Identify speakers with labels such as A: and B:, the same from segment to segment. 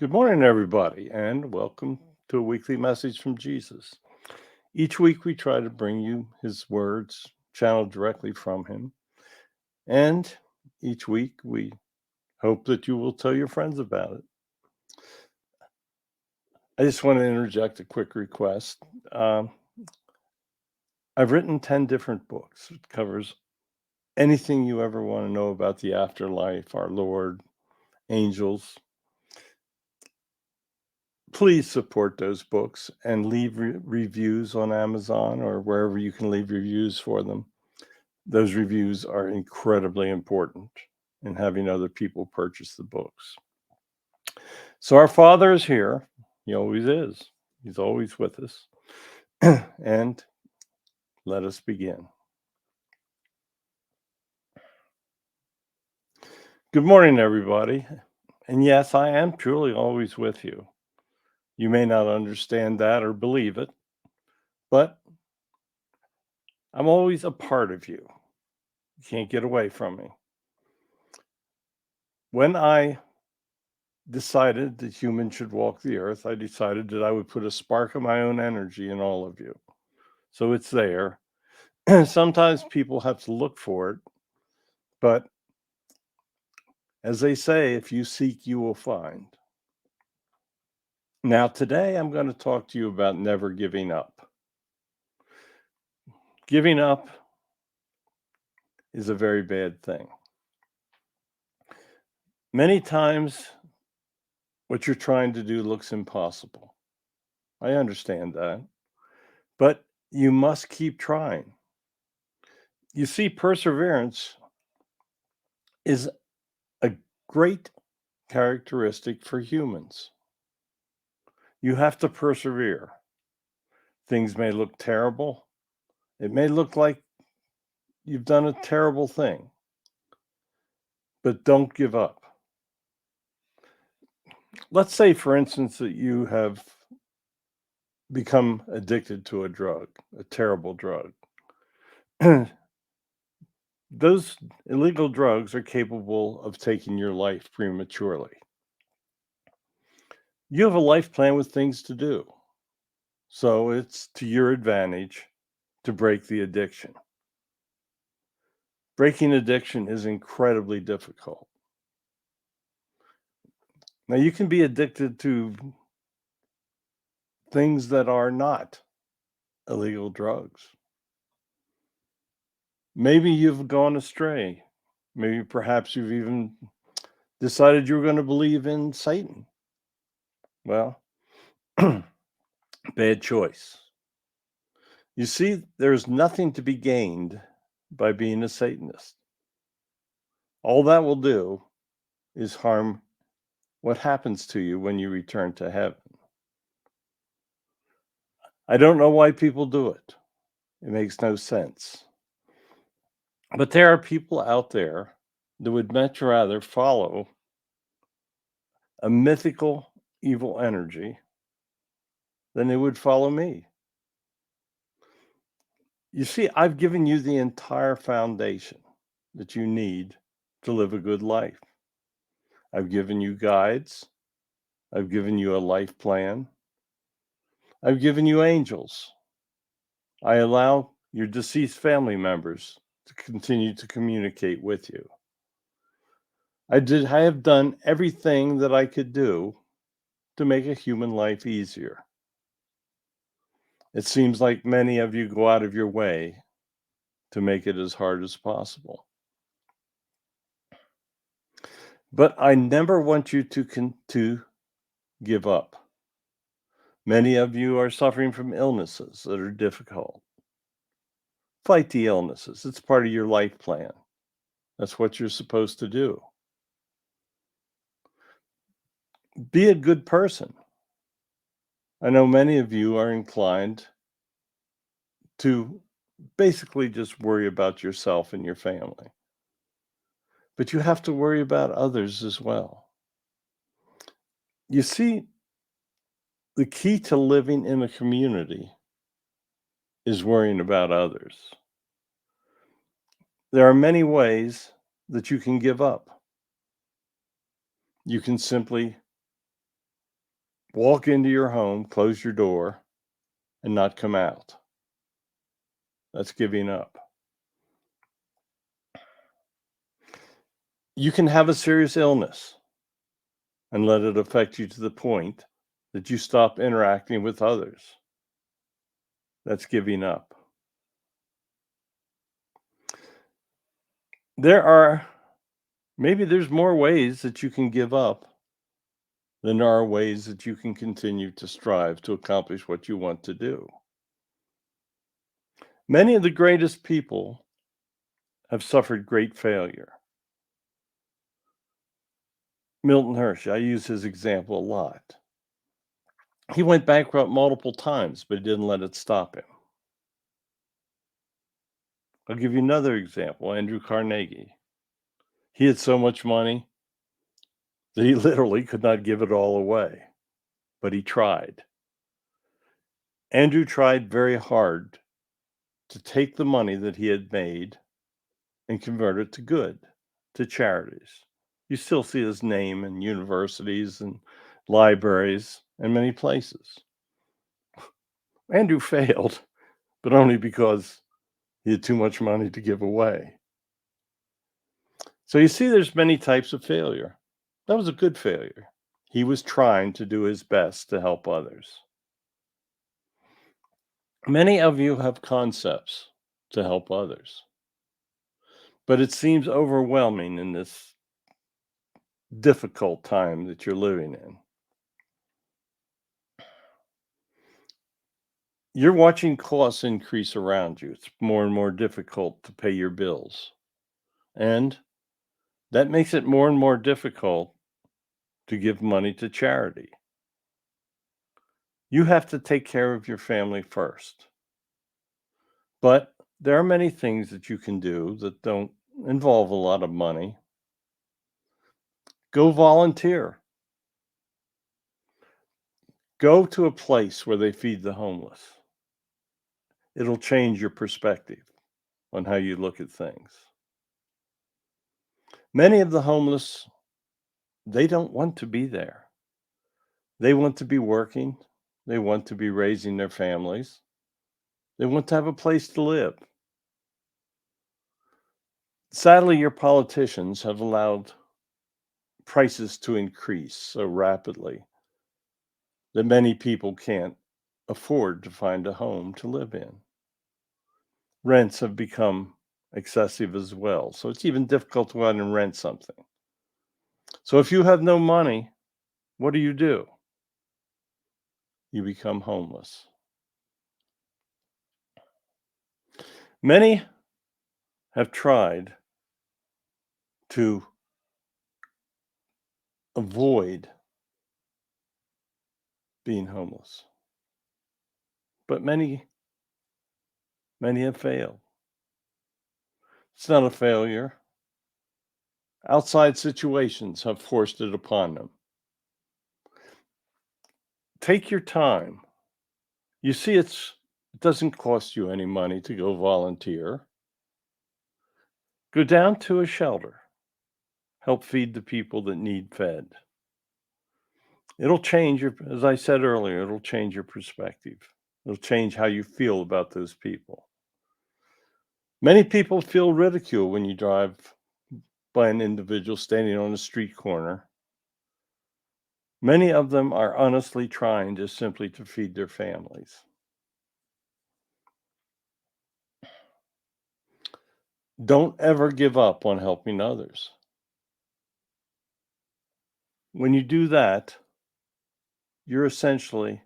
A: Good morning, everybody, and welcome to a weekly message from Jesus. Each week, we try to bring you his words channeled directly from him. And each week, we hope that you will tell your friends about it. I just want to interject a quick request. Um, I've written 10 different books. It covers anything you ever want to know about the afterlife, our Lord, angels. Please support those books and leave reviews on Amazon or wherever you can leave reviews for them. Those reviews are incredibly important in having other people purchase the books. So our Father is here. He always is. He's always with us. And let us begin. Good morning, everybody. And yes, I am truly always with you. You may not understand that or believe it, but I'm always a part of you. You can't get away from me. When I decided that humans should walk the earth, I decided that I would put a spark of my own energy in all of you. So it's there. Sometimes people have to look for it, but as they say, if you seek, you will find. Now, today I'm going to talk to you about never giving up. Giving up is a very bad thing. Many times, what you're trying to do looks impossible. I understand that, but you must keep trying. You see, perseverance is a great characteristic for humans. You have to persevere. Things may look terrible. It may look like you've done a terrible thing, but don't give up. Let's say, for instance, that you have become addicted to a drug, a terrible drug. Those illegal drugs are capable of taking your life prematurely. You have a life plan with things to do. So it's to your advantage to break the addiction. Breaking addiction is incredibly difficult. Now, you can be addicted to things that are not illegal drugs. Maybe you've gone astray. Maybe perhaps you've even decided you were going to believe in Satan. Well, bad choice. You see, there's nothing to be gained by being a Satanist. All that will do is harm what happens to you when you return to heaven. I don't know why people do it. It makes no sense. But there are people out there that would much rather follow a mythical evil energy than they would follow me. You see, I've given you the entire foundation that you need to live a good life. I've given you guides. I've given you a life plan. I've given you angels. I allow your deceased family members to continue to communicate with you. I have done everything that I could do to make a human life easier. It seems like many of you go out of your way to make it as hard as possible. But I never want you to give up. Many of you are suffering from illnesses that are difficult. Fight the illnesses. It's part of your life plan. That's what you're supposed to do. Be a good person. I know many of you are inclined to basically just worry about yourself and your family. But you have to worry about others as well. You see, the key to living in a community is worrying about others. There are many ways that you can give up. You can simply walk into your home, close your door, and not come out. That's giving up. You can have a serious illness and let it affect you to the point that you stop interacting with others. That's giving up. Maybe there's more ways that you can give up than there are ways that you can continue to strive to accomplish what you want to do. Many of the greatest people have suffered great failure. Milton Hershey, I use his example a lot. He went bankrupt multiple times, but he didn't let it stop him. I'll give you another example, Andrew Carnegie. He had so much money that he literally could not give it all away, but he tried. Andrew tried very hard to take the money that he had made and convert it to good, to charities. You still see his name in universities and libraries and many places. Andrew failed, but only because he had too much money to give away. So you see, there's many types of failure. That was a good failure. He was trying to do his best to help others. Many of you have concepts to help others, but it seems overwhelming in this difficult time that you're living in. You're watching costs increase around you. It's more and more difficult to pay your bills. And that makes it more and more difficult to give money to charity. You have to take care of your family first. But there are many things that you can do that don't involve a lot of money. Go volunteer. Go to a place where they feed the homeless. It'll change your perspective on how you look at things. Many of the homeless, they don't want to be there. They want to be working. They want to be raising their families. They want to have a place to live. Sadly, your politicians have allowed prices to increase so rapidly that many people can't afford to find a home to live in. Rents have become excessive as well, so it's even difficult to go out and rent something. So if you have no money, what do? You become homeless. Many have tried to avoid being homeless, but many have failed. It's not a failure. Outside situations have forced it upon them. Take your time. You see, it doesn't cost you any money to go volunteer. Go down to a shelter. Help feed the people that need fed. It'll change as I said earlier, it'll change your perspective. It'll change how you feel about those people. Many people feel ridicule when you drive by an individual standing on a street corner. Many of them are honestly trying just simply to feed their families. Don't ever give up on helping others. When you do that, you're essentially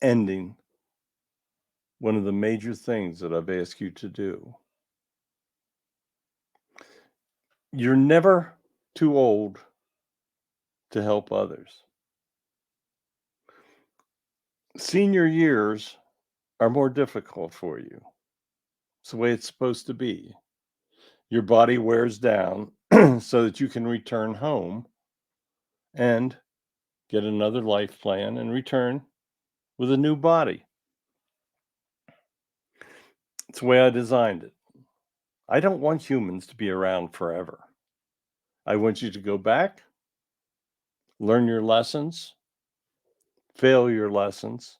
A: ending one of the major things that I've asked you to do. You're never too old to help others. Senior years are more difficult for you. It's the way it's supposed to be. Your body wears down so that you can return home and get another life plan and return with a new body. It's the way I designed it. I don't want humans to be around forever. I want you to go back, learn your lessons, fail your lessons,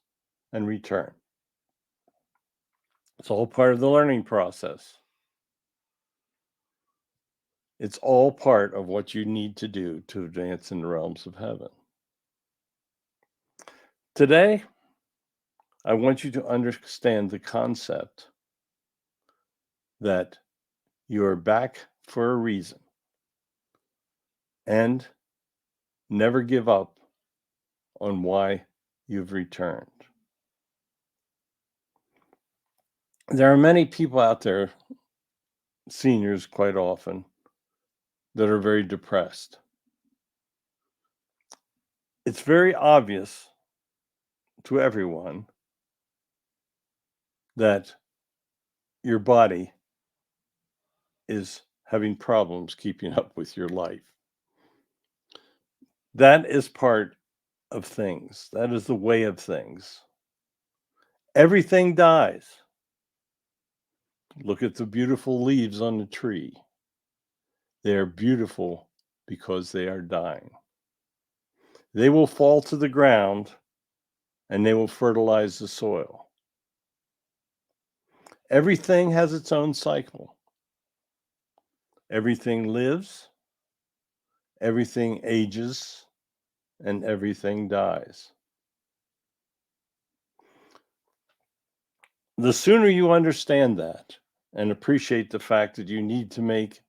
A: and return. It's all part of the learning process. It's all part of what you need to do to advance in the realms of heaven. Today, I want you to understand the concept that you are back for a reason, and never give up on why you've returned. There are many people out there, seniors quite often, that are very depressed. It's very obvious to everyone that your body is having problems keeping up with your life. That is part of things. That is the way of things. Everything dies. Look at the beautiful leaves on the tree. They are beautiful because they are dying. They will fall to the ground and they will fertilize the soil. Everything has its own cycle. Everything lives, everything ages, and everything dies. The sooner you understand that and appreciate the fact that you need to make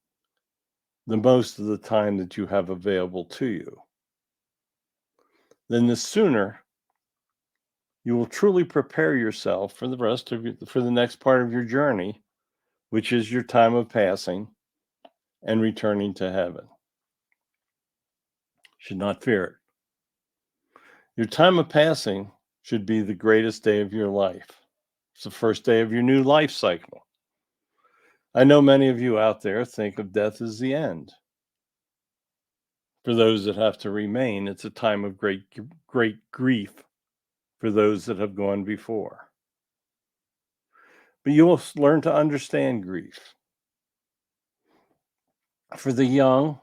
A: the most of the time that you have available to you, then the sooner you will truly prepare yourself for the next part of your journey, which is your time of passing and returning to heaven. Should not fear it. Your time of passing should be the greatest day of your life. It's the first day of your new life cycle. I know many of you out there think of death as the end. For those that have to remain, it's a time of great grief for those that have gone before. But you will learn to understand grief. For the young,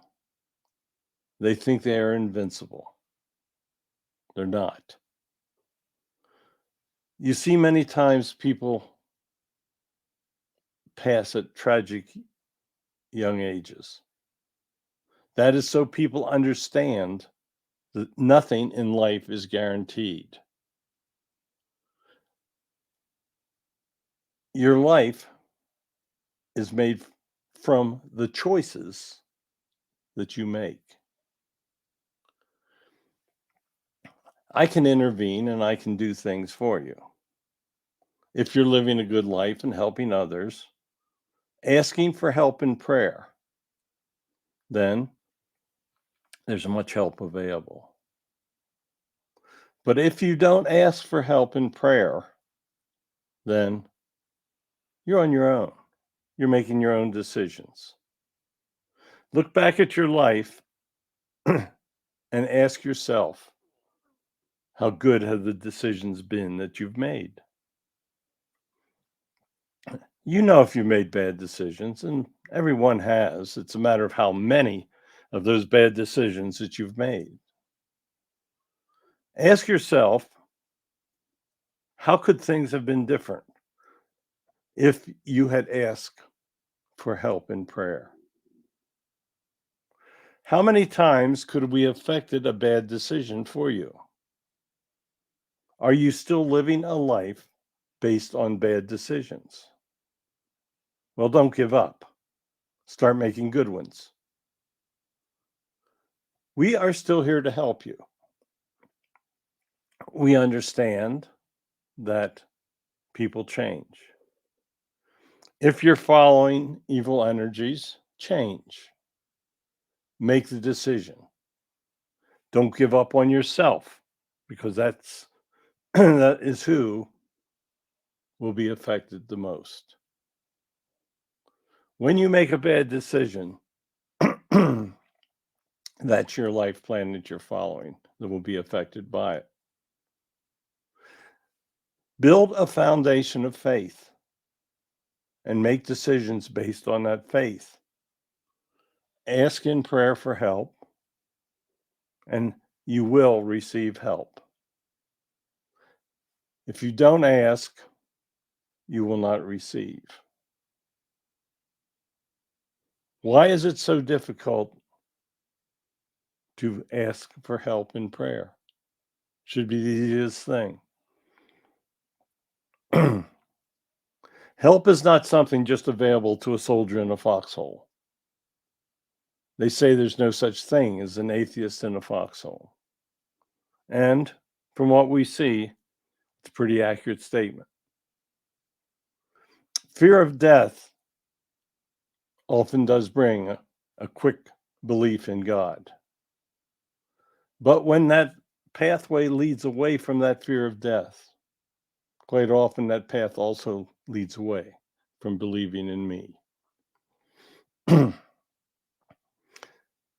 A: they think they are invincible. They're not. You see many times people pass at tragic young ages. That is so people understand that nothing in life is guaranteed. Your life is made from the choices that you make. I can intervene and I can do things for you. If you're living a good life and helping others, asking for help in prayer, then there's much help available. But if you don't ask for help in prayer, then you're on your own. You're making your own decisions. Look back at your life and ask yourself, how good have the decisions been that you've made? You know if you made bad decisions, and everyone has. It's a matter of how many of those bad decisions that you've made. Ask yourself, how could things have been different if you had asked for help in prayer? How many times could we have affected a bad decision for you? Are you still living a life based on bad decisions? Well, don't give up. Start making good ones. We are still here to help you. We understand that people change. If you're following evil energies, change. Make the decision. Don't give up on yourself, because that is who will be affected the most. When you make a bad decision, that's your life plan that you're following that will be affected by it. Build a foundation of faith and make decisions based on that faith. Ask in prayer for help, and you will receive help. If you don't ask, you will not receive. Why is it so difficult to ask for help in prayer? Should be the easiest thing. Help is not something just available to a soldier in a foxhole. They say there's no such thing as an atheist in a foxhole. And from what we see, it's a pretty accurate statement. Fear of death often does bring a quick belief in God. But when that pathway leads away from that fear of death, quite often that path also leads away from believing in me.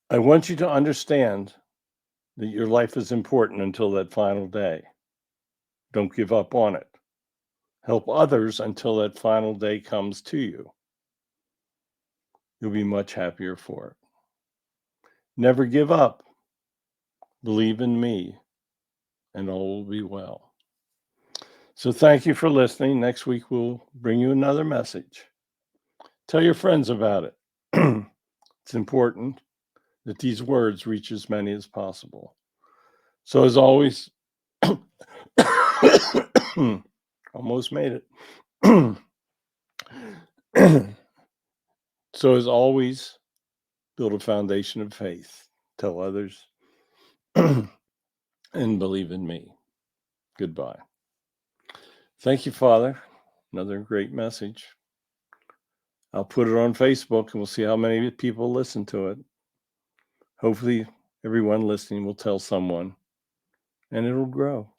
A: I want you to understand that your life is important until that final day. Don't give up on it. Help others until that final day comes to you. You'll be much happier for it. Never give up. Believe in me, and all will be well. So thank you for listening. Next week, we'll bring you another message. Tell your friends about it. It's important that these words reach as many as possible. So as always, almost made it. So as always, build a foundation of faith. Tell others and believe in me. Goodbye. Thank you, Father. Another great message. I'll put it on Facebook and we'll see how many people listen to it. Hopefully, everyone listening will tell someone and it'll grow.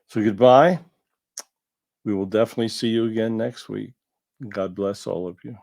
A: So goodbye. We will definitely see you again next week. God bless all of you.